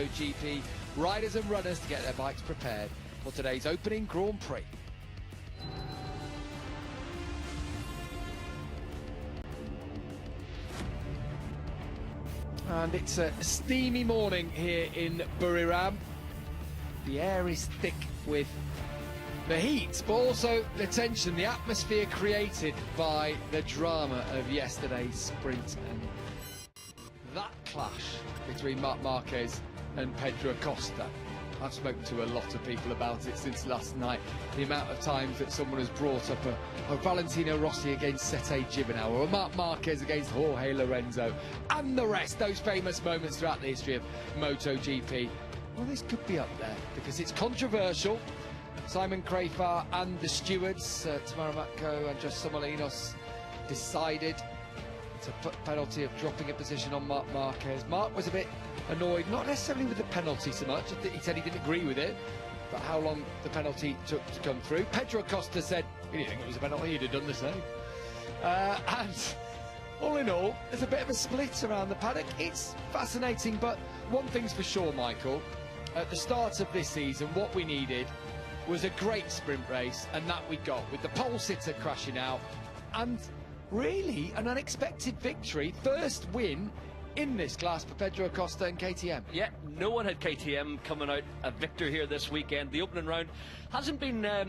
MotoGP riders and runners to get their bikes prepared for today's opening Grand Prix. And it's a steamy morning here in Buriram. The air is thick with the heat, but also the tension, the atmosphere created by the drama of yesterday's sprint and that clash between Marc Marquez and Pedro Acosta. I've spoken to a lot of people about it since last night. The amount of times that someone has brought up a Valentino Rossi against Sete Gibernau, or a Marc Marquez against Jorge Lorenzo, and the rest, those famous moments throughout the history of MotoGP. Well, this could be up there because it's controversial. Simon Crafar and the stewards, Tamara Matko and Just Somolinos, decided to put penalty of dropping a position on Marc Marquez. Marc was a bit annoyed, not necessarily with the penalty so much. He said he didn't agree with it, but how long the penalty took to come through. Pedro Acosta said he didn't think it was a penalty, he'd have done the same. And all in all, there's a bit of a split around the paddock. It's fascinating, but one thing's for sure, Michael. At the start of this season, what we needed was a great sprint race, and that we got, with the pole sitter crashing out, and really an unexpected victory. First win in this class for Pedro Acosta and KTM. Yeah, no one had KTM coming out a victor here this weekend. The opening round hasn't been a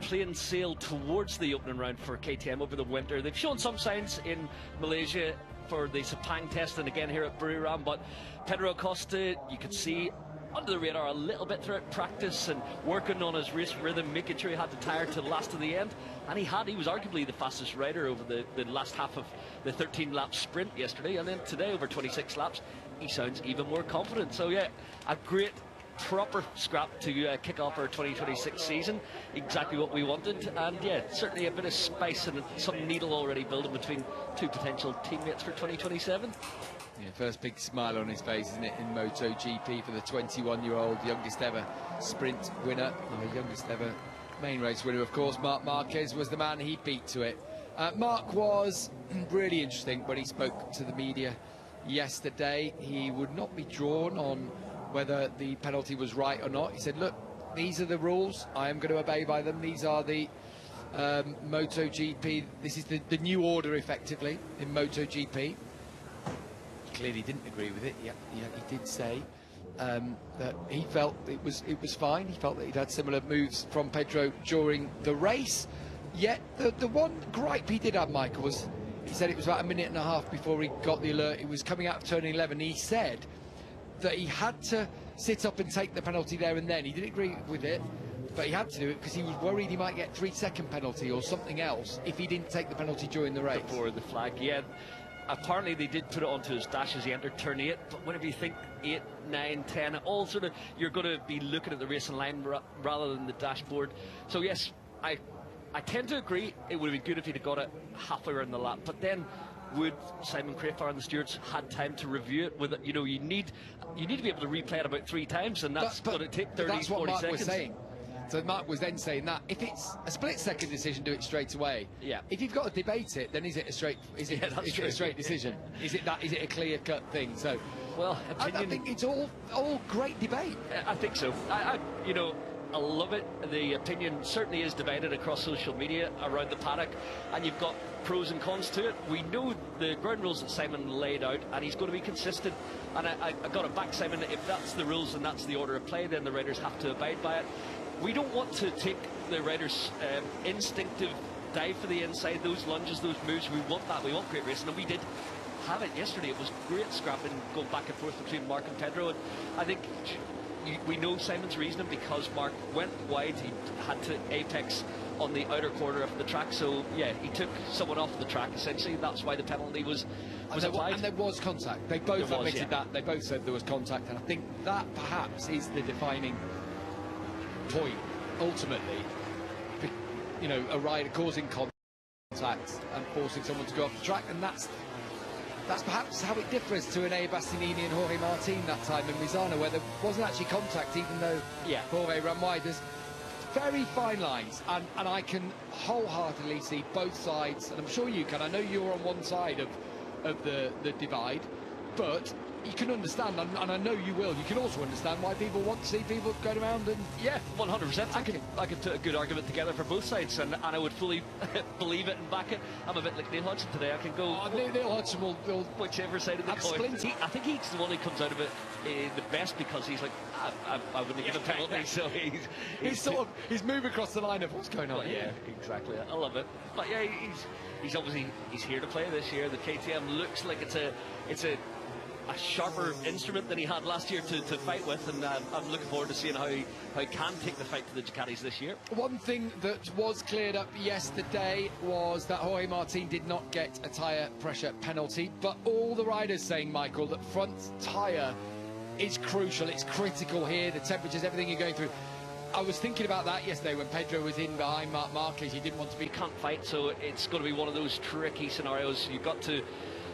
plain sail towards the opening round for KTM over the winter. They've shown some signs in Malaysia for the Sepang test and again here at Buriram, but Pedro Acosta, you could see under the radar a little bit throughout practice and working on his race rhythm, making sure he had the tyre to the last to the end, and he was arguably the fastest rider over the last half of the 13-lap sprint yesterday, and then today over 26 laps he sounds even more confident. So yeah, a great proper scrap to kick off our 2026 season, exactly what we wanted, and yeah, certainly a bit of spice and some needle already building between two potential teammates for 2027. Yeah, first big smile on his face, isn't it, in MotoGP for the 21-year-old, youngest ever sprint winner, youngest ever main race winner, of course. Marc Marquez was the man he beat to it. Marc was really interesting when he spoke to the media yesterday. He would not be drawn on whether the penalty was right or not. He said, look, these are the rules, I am going to obey by them. These are the MotoGP, this is the new order effectively in MotoGP. Clearly didn't agree with it. Yeah, he did say that he felt it was fine. He felt that he'd had similar moves from Pedro during the race. Yet the one gripe he did have, Michael, was he said it was about a minute and a half before he got the alert. He was coming out of turn 11. He said that he had to sit up and take the penalty there and then. He didn't agree with it, but he had to do it because he was worried he might get 3-second penalty or something else if he didn't take the penalty during the race. Before the flag, yeah. Apparently they did put it onto his dash as he entered turn 8, but whenever you think 8, 9, 10, all sort of, you're going to be looking at the racing line rather than the dashboard. So yes, I tend to agree it would have been good if he'd have got it halfway around the lap, but then would Simon Crafar and the stewards had time to review it with it? You know, you need to be able to replay it about 3 times, and that's going to take 30, that's what 40 Marc seconds. was saying. So Marc was then saying that if it's a split-second decision, do it straight away. Yeah. If you've got to debate it, then is it a straight a straight decision? Is it a clear-cut thing? So, well, I think it's all great debate. I think so. I love it. The opinion certainly is divided across social media around the paddock, and you've got pros and cons to it. We know the ground rules that Simon laid out, and he's going to be consistent. And I got to back Simon. If that's the rules and that's the order of play, then the riders have to abide by it. We don't want to take the riders' instinctive dive for the inside, those lunges, those moves. We want that. We want great racing, and we did have it yesterday. It was great scrapping, going back and forth between Marc and Pedro. And I think we know Simon's reasoning because Marc went wide. He had to apex on the outer corner of the track. So yeah, he took someone off the track essentially. That's why the penalty was applied. And there was contact. They both admitted that. They both said there was contact, and I think that perhaps is the defining point ultimately. You know, a rider causing contact and forcing someone to go off the track, and that's perhaps how it differs to Enea Bastianini and Jorge Martin that time in Misano, where there wasn't actually contact, even though Jorge ran wide. There's very fine lines, and I can wholeheartedly see both sides, and I'm sure you can. I know you're on one side of the divide, but you can understand, and I know you will, you can also understand why people want to see people going around and... Yeah, 100%. I could put a good argument together for both sides, and I would fully believe it and back it. I'm a bit like Neil Hodgson today. I can go... Oh, Neil Hodgson will whichever side of the coin. I think he's the one who comes out of it the best, because he's like, I wouldn't give a penalty, so he's moving across the line of what's going on. Yeah, exactly. I love it. But yeah, he's obviously here to play this year. The KTM looks like it's a sharper instrument than he had last year to fight with, and I'm looking forward to seeing how he can take the fight to the Ducatis this year. One thing that was cleared up yesterday was that Jorge Martin did not get a tyre pressure penalty, but all the riders saying, Michael, that front tyre is crucial, it's critical here, the temperatures, everything you're going through. I was thinking about that yesterday when Pedro was in behind Marc Marquez. He didn't want to be... Can't fight, so it's going to be one of those tricky scenarios. You've got to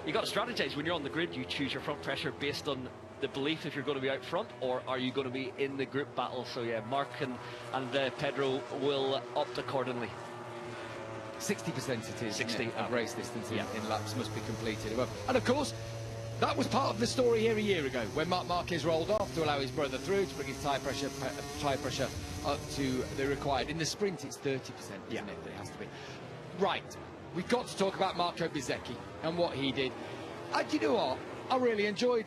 strategize. When you're on the grid, you choose your front pressure based on the belief if you're going to be out front, or are you going to be in the group battle. So yeah, Marc and Pedro will opt accordingly. 60% it is, 60 of race distance in laps must be completed. And of course, that was part of the story here a year ago when Marc Marquez rolled off to allow his brother through to bring his tyre pressure up to the required. In the sprint, it's 30%, isn't it? It has to be. Right. We've got to talk about Marco Bezzecchi and what he did. You know what? I really enjoyed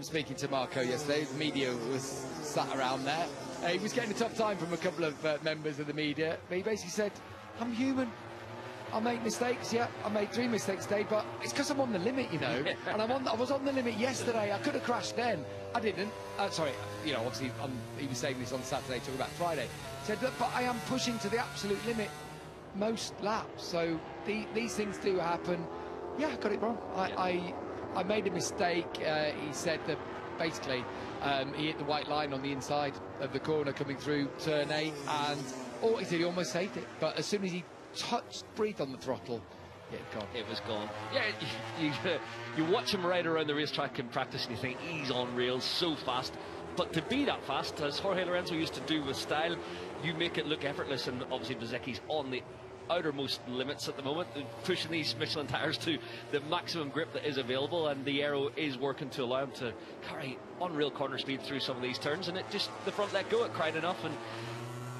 speaking to Marco yesterday. The media was sat around there. He was getting a tough time from a couple of members of the media. But he basically said, I'm human. I make mistakes, yeah. I made 3 mistakes today, but it's because I'm on the limit, you know. And I was on the limit yesterday. I could have crashed then. I didn't. Sorry, you know, obviously he was saying this on Saturday, talking about Friday. He said, look, but I am pushing to the absolute limit most laps, so these things do happen. Yeah, I got it wrong. I made a mistake. He said that basically he hit the white line on the inside of the corner coming through turn 8, and he said he almost saved it, but as soon as he breathed on the throttle, it was gone. Yeah, you watch him ride around the racetrack in practice and you think he's on rails so fast, but to be that fast, as Jorge Lorenzo used to do with style, you make it look effortless. And obviously Bezzecchi's on the outermost limits at the moment, pushing these Michelin tyres to the maximum grip that is available, and the aero is working to allow him to carry unreal corner speed through some of these turns, and the front let go, it cried enough, and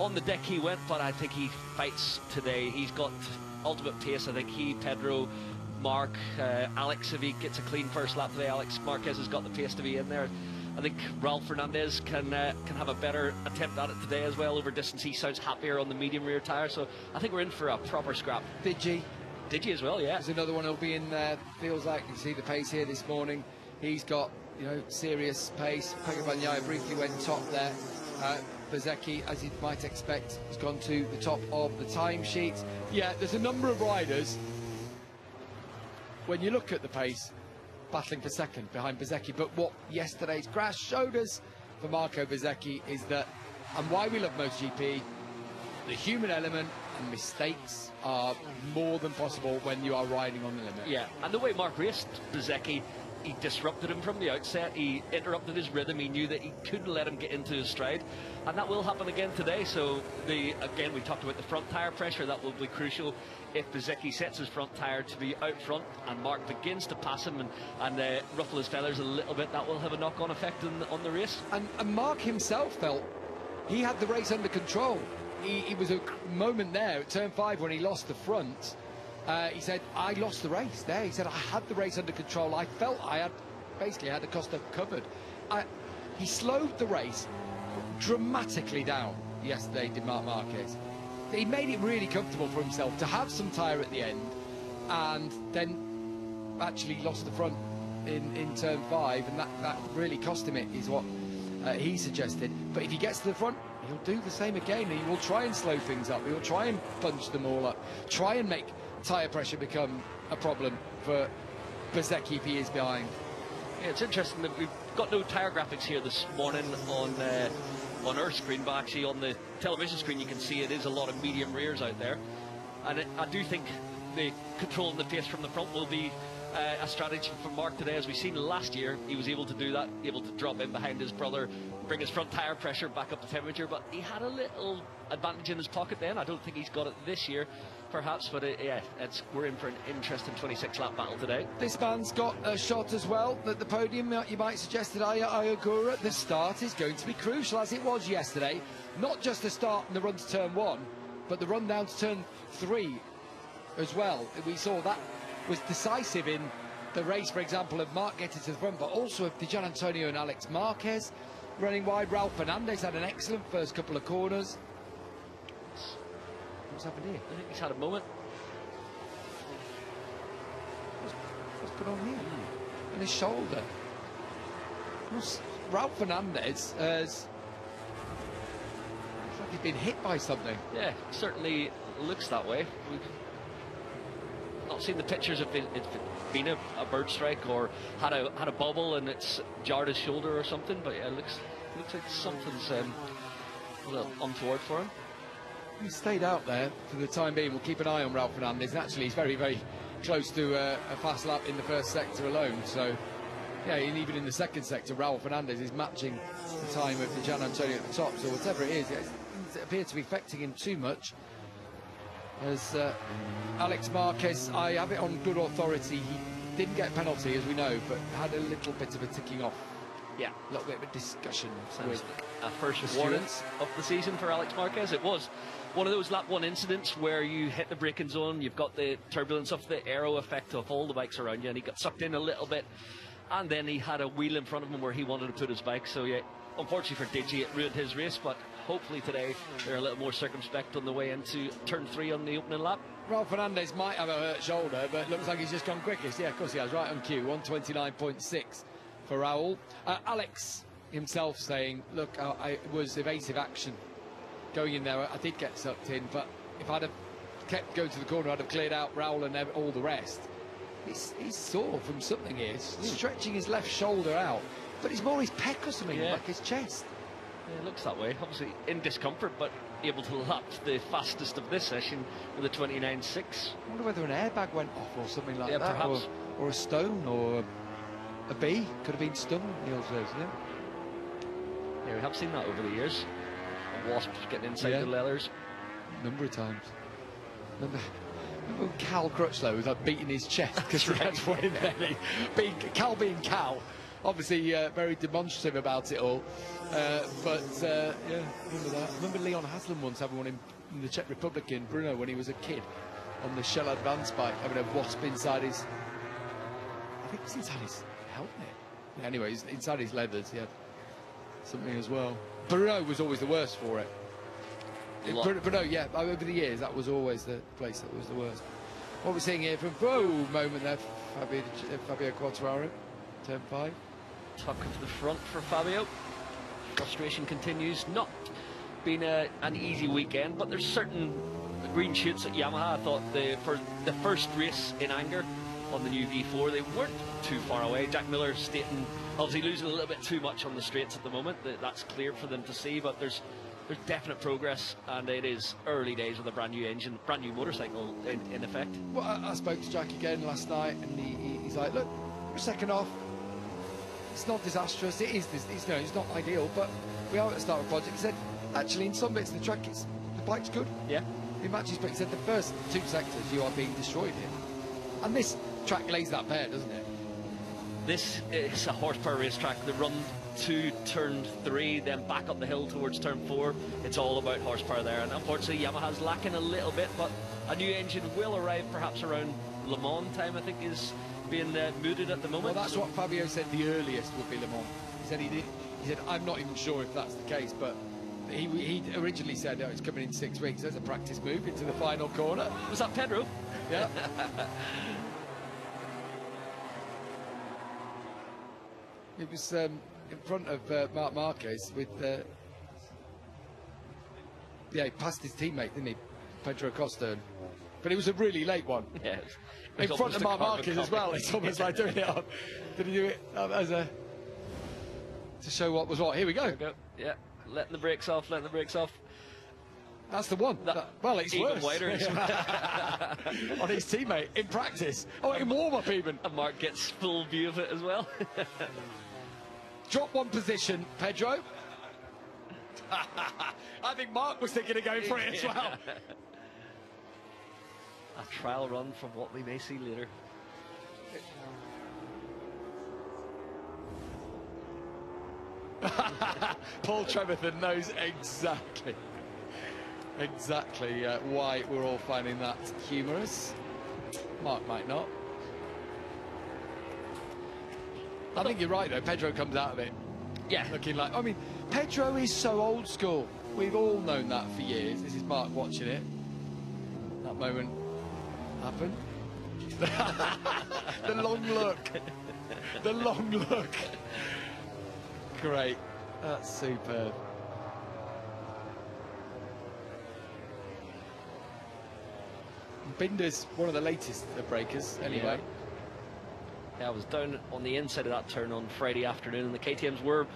on the deck he went. But I think he fights today. He's got ultimate pace. I think Pedro, Marc, Alex, if he gets a clean first lap today, Alex Marquez has got the pace to be in there. I think Raul Fernandez can have a better attempt at it today as well over distance. He sounds happier on the medium rear tyre, so I think we're in for a proper scrap. Digi as well, yeah. There's another one who'll be in there. Feels like you see the pace here this morning. He's got, you know, serious pace. Pega Bagnaia briefly went top there. Bezzecchi, as you might expect, has gone to the top of the timesheet. Yeah, there's a number of riders, when you look at the pace, battling for second behind Bezzecchi. But what yesterday's crash showed us for Marco Bezzecchi is that, and why we love MotoGP, the human element and mistakes are more than possible when you are riding on the limit. Yeah, and the way Marc raced Bezzecchi, he disrupted him from the outset. He interrupted his rhythm. He knew that he couldn't let him get into his stride, and that will happen again today. So again, we talked about the front tyre pressure. That will be crucial. If Bezzecchi sets his front tyre to be out front and Marc begins to pass him and ruffle his feathers a little bit, that will have a knock-on effect on the race. And Marc himself felt he had the race under control. He was a moment there at turn 5 when he lost the front. He said, I lost the race there. He said, I had the race under control. I felt I had the Costa covered. He slowed the race dramatically down yesterday, did Marc Marquez. He made it really comfortable for himself to have some tyre at the end, and then actually lost the front in turn 5, and that really cost him it, is what he suggested. But if he gets to the front, he'll do the same again. He will try and slow things up. He will try and bunch them all up, try and make tyre pressure become a problem for Bezzecchi if he is behind. Yeah, it's interesting that we've got no tyre graphics here this morning on our screen, but actually on the television screen you can see it is a lot of medium rears out there, and I do think the control and the pace from the front will be a strategy from Mark today. As we've seen last year, he was able to do that, able to drop in behind his brother, bring his front tyre pressure back up to temperature, but he had a little advantage in his pocket then. I don't think he's got it this year, perhaps, but yeah, we're in for an interesting 26-lap battle today. This man's got a shot as well at the podium. You might suggest that Ayagura, the start is going to be crucial, as it was yesterday. Not just the start and the run to turn 1, but the run down to turn 3 as well. We saw that was decisive in the race, for example, of Mark getting to the front, but also of Di Gianantonio and Alex Marquez running wide. Raul Fernandez had an excellent first couple of corners. What's happened here? I think he's had a moment. What's put on here? On his shoulder. Raul Fernandez has like he's been hit by something. Yeah, certainly looks that way. We've not seen the pictures if it's been a bird strike or had a bobble and it's jarred his shoulder or something, but yeah, it looks like something's a little untoward for him. He stayed out there for the time being. We'll keep an eye on Raul Fernandez, and actually he's very, very close to a fast lap in the first sector alone. So, yeah, and even in the second sector, Raul Fernandez is matching the time of Di Gianantonio at the top. So whatever it is, it doesn't appear to be affecting him too much. As Alex Marquez, I have it on good authority, he didn't get a penalty, as we know, but had a little bit of a ticking off. Yeah, a little bit of a discussion with a first warning warnings of the season for Alex Marquez. It was one of those lap 1 incidents where you hit the braking zone, you've got the turbulence of the aero effect of all the bikes around you, and he got sucked in a little bit, and then he had a wheel in front of him where he wanted to put his bike. So yeah, unfortunately for Digi, it ruined his race, but hopefully today they're a little more circumspect on the way into turn 3 on the opening lap. Raul Fernandez might have a hurt shoulder, but looks like he's just gone quickest. Yeah, of course he has, right on cue. 129.6 for Raul. Alex himself saying, look, it was evasive action going in there. I did get sucked in, but if I'd have kept going to the corner, I'd have cleared out Raul and all the rest. He's sore from something here. He's stretching his left shoulder out, but it's more his pec or something, like his chest. Yeah, it looks that way. Obviously in discomfort, but able to lap the fastest of this session with a 29.6. I wonder whether an airbag went off or something like that, perhaps. Or a stone or a bee could have been stung, Neil says. Yeah, we have seen that over the years. Wasps getting inside the leathers. A number of times. Remember when Cal Crutchlow was like beating his chest because he had one in there. Cal being Cal, obviously very demonstrative about it all. Yeah, remember that. I remember Leon Haslam once having one in the Czech Republic in Brno when he was a kid on the Shell Advance bike, having a wasp inside his, I think it was inside his helmet. Yeah, anyway, inside his leathers, he had something as well. Brno was always the worst for it. Brno, yeah, over the years, that was always the place that was the worst. What we're seeing here from moment there, Fabio Quartararo, turn 5. Tuck into the front for Fabio. Frustration continues. Not been an easy weekend, but there's certain green shoots at Yamaha. I thought for the first race in anger on the new V4, they weren't too far away. Jack Miller stating, obviously losing a little bit too much on the straights at the moment. That's clear for them to see, but there's definite progress, and it is early days with a brand new engine, brand new motorcycle in effect. Well, I spoke to Jack again last night, and he's like, look, we're second off. It's not disastrous. It is. It's not ideal, but we are at the start of a project. He said, actually, in some bits of the track, the bike's good. Yeah. In matches, but he said the first 2 sectors you are being destroyed in, and this track lays that bare, doesn't it? This is a horsepower racetrack. The run to turn 3, then back up the hill towards turn 4. It's all about horsepower there, and unfortunately Yamaha's lacking a little bit, but a new engine will arrive perhaps around Le Mans time, I think, is being mooted at the moment. Well, that's what Fabio said the earliest would be Le Mans. He said I'm not even sure if that's the case, but he originally said it's coming in 6 weeks. There's a practice move into the final corner. Was that Pedro? Yeah. It was in front of Marc Marquez with he passed his teammate, didn't he, Pedro Acosta, but it was a really late one. Yeah, in front of Marc Marquez as well. It's almost like doing it on. Did he do it as a to show what was what? Here we go. Yeah, letting the brakes off. That's the one. Well, it's even worse. wider. On his teammate in practice. Oh, in warm-up even. And Mark gets full view of it as well. Drop one position, Pedro. I think Mark was thinking of going for it as well. A trial run from what we may see later. Paul Trevethan knows exactly why we're all finding that humorous. Mark might not. I think you're right though. Pedro comes out of it, looking like. I mean, Pedro is so old school. We've all known that for years. This is Mark watching it. That moment happened. The long look. The long look. Great. That's superb. Binder's one of the latest breakers, anyway. Yeah, I was down on the inside of that turn on Friday afternoon, and the KTMs were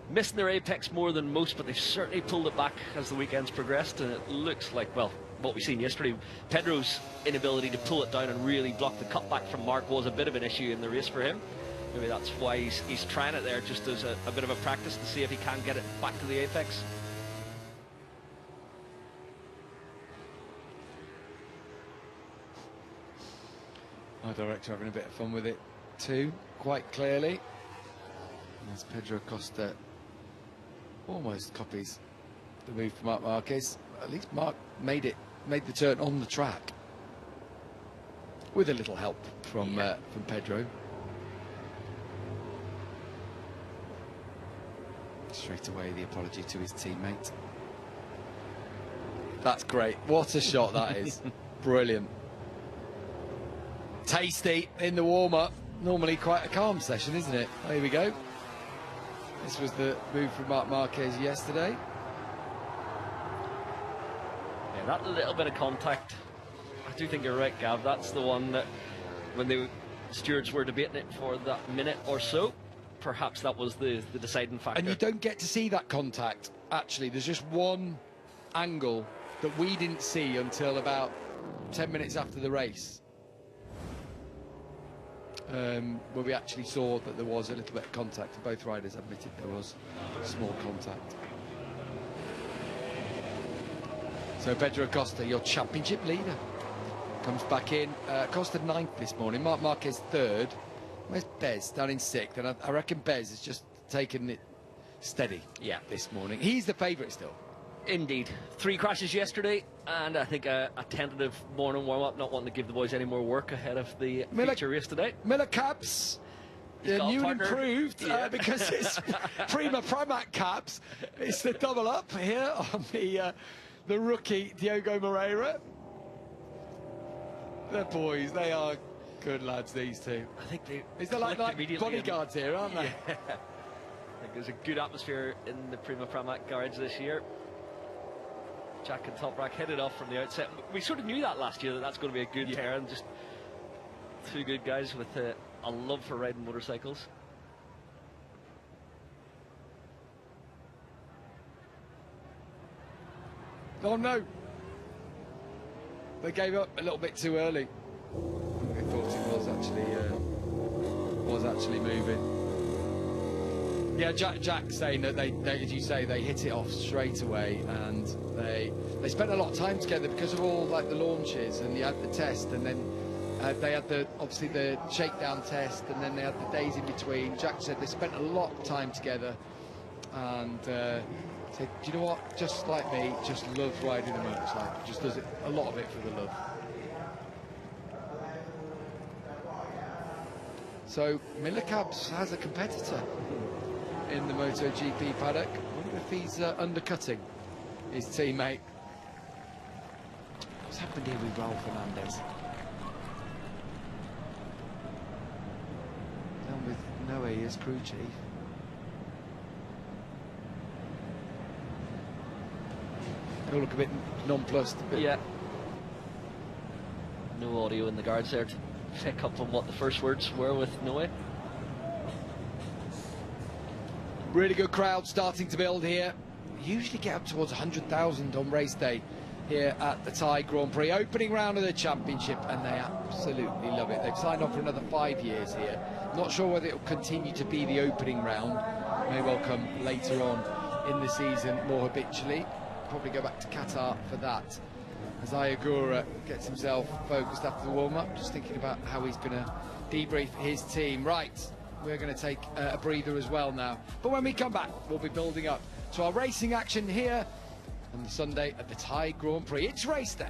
missing their apex more than most, but they've certainly pulled it back as the weekend's progressed, and it looks like, well, what we've seen yesterday, Pedro's inability to pull it down and really block the cutback from Mark was a bit of an issue in the race for him. Maybe that's why he's trying it there, just as a bit of a practice to see if he can get it back to the apex. Our director having a bit of fun with it too, quite clearly. As Pedro Costa almost copies the move from Marc Marquez. At least Mark made the turn on the track with a little help from Pedro. Straight away the apology to his teammate. That's great. What a shot that is. Brilliant. Tasty in the warm-up. Normally quite a calm session, isn't it? There we go. This was the move from Marc Marquez yesterday. Yeah, that little bit of contact, I do think you're right, Gav. That's the one that when the stewards were debating it for that minute or so, perhaps that was the deciding factor. And you don't get to see that contact, actually. There's just one angle that we didn't see until about 10 minutes after the race. Where we actually saw that there was a little bit of contact. Both riders admitted there was small contact. So Pedro Costa, your championship leader, comes back in. Costa 9th this morning, Marc Marquez 3rd. Where's Bez? Down in 6th. And I reckon Bez has just taken it steady this morning. He's the favourite still. Indeed. 3 crashes yesterday, and I think a tentative morning warm-up, not wanting to give the boys any more work ahead of the feature race today. Miller Caps, new and improved, because it's Prima Pramac Caps. It's the double up here on the rookie Diogo Moreira. The boys, they are good lads, these two. I think they're like bodyguards here, aren't they? Yeah. I think there's a good atmosphere in the Prima Pramac garage this year. Jack and Toprak hit it off from the outset. We sort of knew that last year, that's going to be a good pair, and just 2 good guys with a love for riding motorcycles. Oh no! They gave up a little bit too early. They thought it was actually moving. Yeah, Jack's saying that they, as you say, they hit it off straight away, and they spent a lot of time together because of all like the launches, and you had the test, and then they had obviously the shakedown test, and then they had the days in between. Jack said they spent a lot of time together, and said, do you know what? Just like me, just loves riding a motorcycle. Just does it, a lot of it for the love. So Miller Cabs has a competitor in the MotoGP paddock. I wonder if he's undercutting his teammate. What's happened here with Raul Fernandez? Down with Noe as crew chief. They all look a bit nonplussed. Yeah. No audio in the guards there to pick up on what the first words were with Noe. Really good crowd starting to build here. usually get up towards 100,000 on race day here at the Thai Grand Prix, opening round of the championship, and they absolutely love it. They've signed off for another 5 years here. Not sure whether it will continue to be the opening round. May well come later on in the season more habitually. Probably go back to Qatar for that, as Ayagura gets himself focused after the warm-up, just thinking about how he's going to debrief his team. Right, we're going to take a breather as well now, but when we come back we'll be building up to our racing action here on the Sunday at the Thai Grand Prix. It's race day.